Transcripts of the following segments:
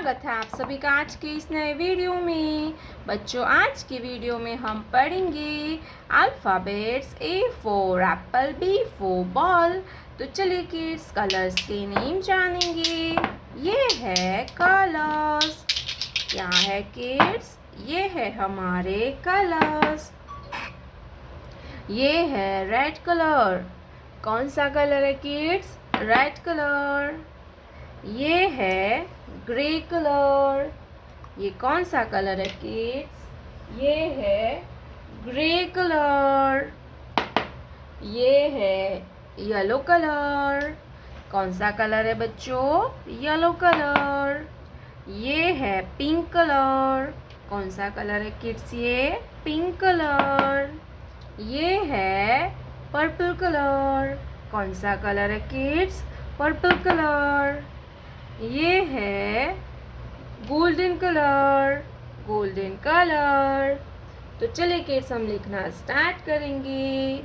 स्वागत है आप सभी का आज के इस नए वीडियो में। बच्चों, आज की वीडियो में हम पढ़ेंगे alphabets A for Apple, B for ball. तो चलिए किड्स, कलर्स के नेम जानेंगे। ये है कलर्स। क्या है किड्स? ये है हमारे कलर्स। ये है रेड कलर। कौन सा कलर है किड्स? Red colour. ये है ग्रे कलर। ये कौन सा कलर है किड्स? ये है ग्रे कलर। ये है येलो कलर। कौन सा कलर है बच्चों? Yellow colour. ये है पिंक कलर। कौन सा कलर है किड्स? ये पिंक कलर। ये है पर्पल कलर। कौन सा कलर है किड्स? Purple colour. ये है गोल्डन कलर। Golden colour. तो चलिए किड्स, हम लिखना स्टार्ट करेंगे।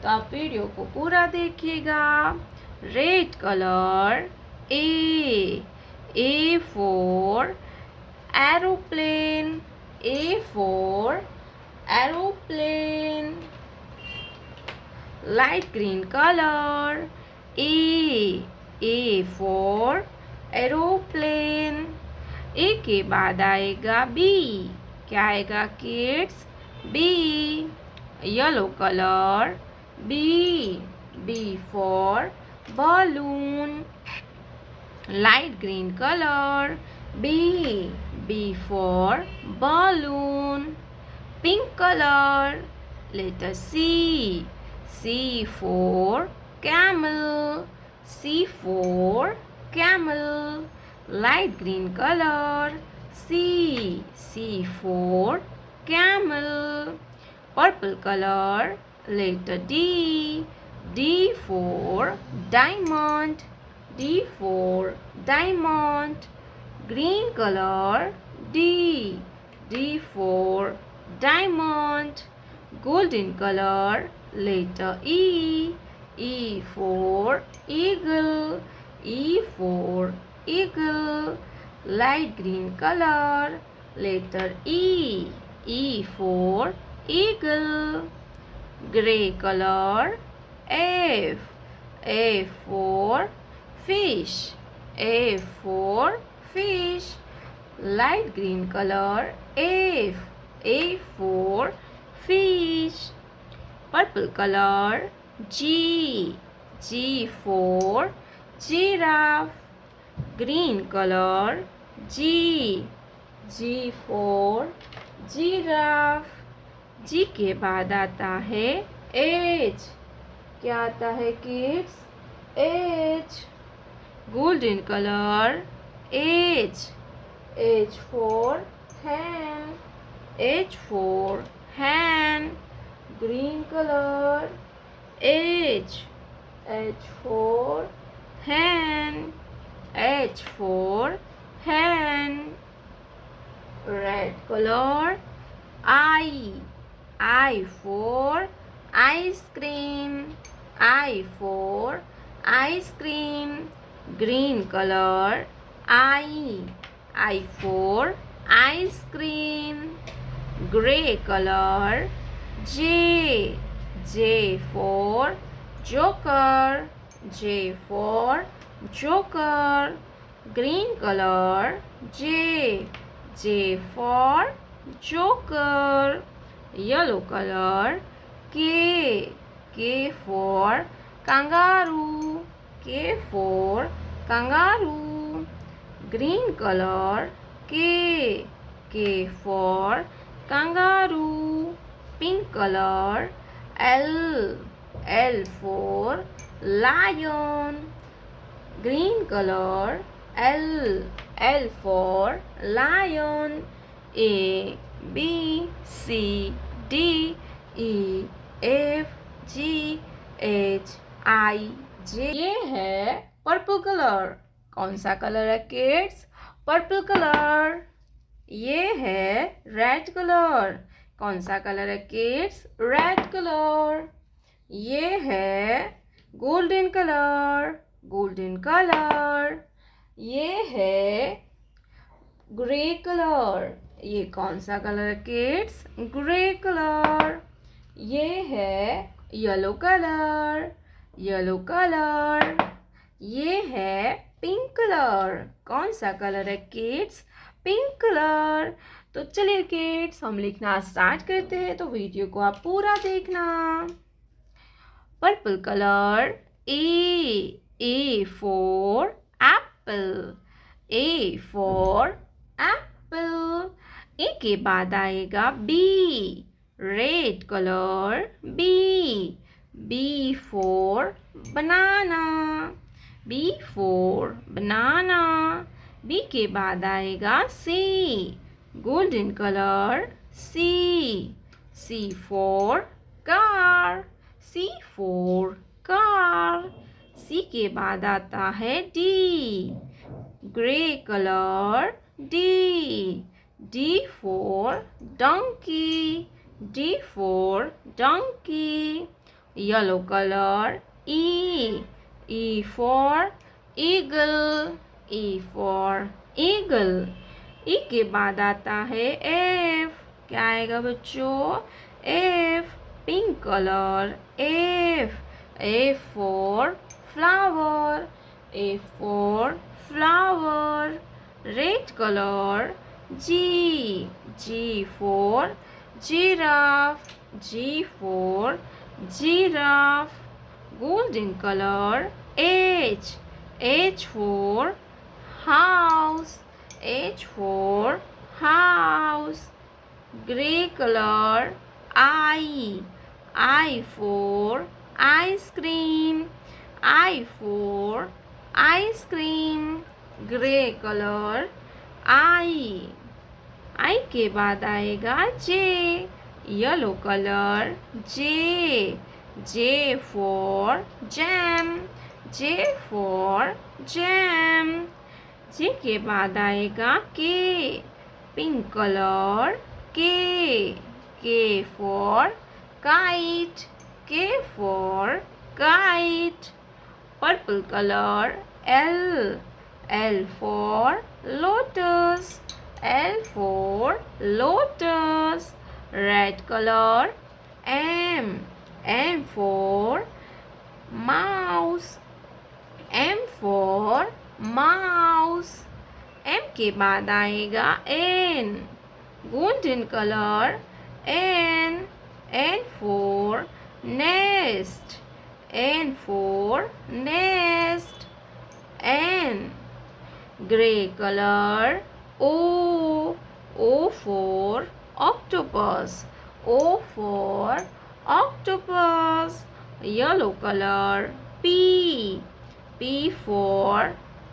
तो आप वीडियो को पूरा देखिएगा। Red colour A for aeroplane. A for aeroplane. Light green colour A for aeroplane. A के बाद आएगा बी। क्या आएगा kids? B. Yellow colour B for balloon. Light green colour B for balloon. Pink colour letter C for camel। C for camel. Light green color C for camel. Purple color letter D for diamond. D for diamond. Green color D for diamond. Golden color letter E for eagle. E for eagle. Light green color letter E for eagle. Gray color F for fish. A for fish. Light green color A for fish. Purple color G for giraffe. Green color G for giraffe. G के बाद आता है H. क्या आता है kids? H. Golden color H for hen. H for hen. Green color H for hen. H for hen. Red color I for ice cream. I for ice cream. Green color I for ice cream. Gray color J for joker. J for joker. Green color J for joker. Yellow color K for kangaroo. K for kangaroo. Green color K for kangaroo. Pink color L for lion. Green color L for lion. A B C D E F G H I J। ये है purple colour. कौन सा colour है kids? Purple colour. ये है red colour. कौन सा colour है किड्स? Red colour. ये है गोल्डन कलर। Golden colour. ये है ग्रे कलर। ये कौन सा कलर है किड्स? Grey colour. ये है येलो कलर। Yellow colour. ये है पिंक कलर। कौन सा कलर है किड्स? Pink colour. तो चलिए किड्स हम लिखना स्टार्ट करते हैं, तो वीडियो को आप पूरा देखना। Purple colour. A for apple. A for apple. A के बाद आएगा B. Red colour. B for banana. B for banana. B के बाद आएगा C. Golden colour. C for car. C for car. C के बाद आता है D. Grey colour. D for donkey. D for donkey. Yellow colour. E for eagle. E for eagle. E के बाद आता है एफ। क्या आएगा बच्चों? F. Pink colour. F for flower. F for flower. Red colour. G for giraffe. G for giraffe. Golden colour. H for house. H for house. Grey color. I for ice cream. I for ice cream. Grey color. I के बाद आएगा J. Yellow colour. J for jam. J for jam. J के बाद आएगा K. Pink colour. K for kite. K for kite. Purple colour. L for lotus. L for lotus. Red color। M for mouse. M for mouse. M के बाद आएगा N। Golden colour. N for nest. N for nest. N। Grey colour. O for octopus. O for octopus. Yellow color। P for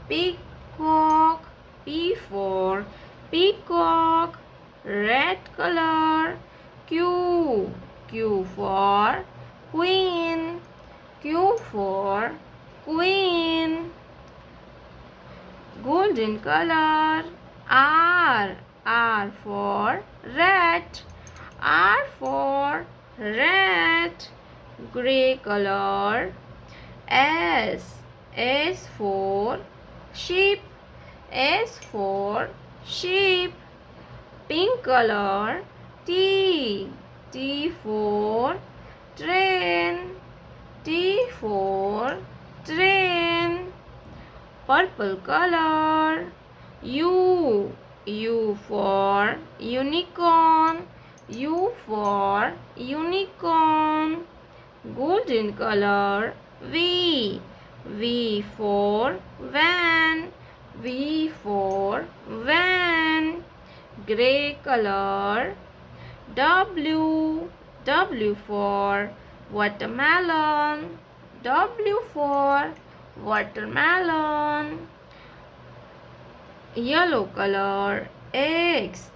peacock. P for peacock. Red color। Q for queen. Q for queen। Golden color। R for rat. R for rat। Grey color। S for sheep. S for sheep। Pink color। T for train. T for train। Purple color। U for unicorn. U for unicorn। Golden color। V for van. V for van। Grey color। W for watermelon. W for watermelon। Yellow color। X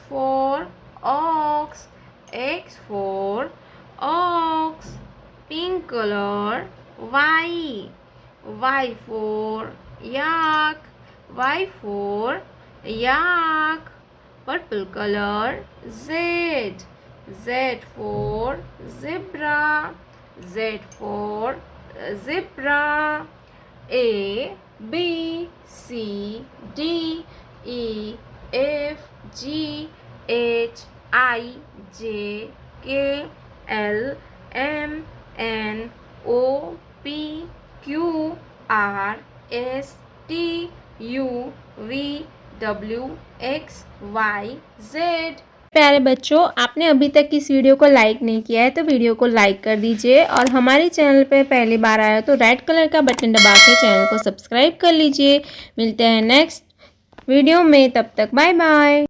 for ox. X for ox। Pink color। Y for yak. Y for yak। Purple color। Z for zebra. Z for zebra। A B C D E, F, G, H, I, J, K, L, M, N, O, P, Q, R, S, T, U, V, W, X, Y, Z। प्यारे बच्चों, आपने अभी तक इस video को like नहीं किया है तो वीडियो को लाइक कर दीजिए और हमारे चैनल पे पहली बार आया तो रेड कलर का बटन दबा के चैनल को सब्सक्राइब कर लीजिए। मिलते हैं नेक्स्ट वीडियो में, तब तक बाय बाय।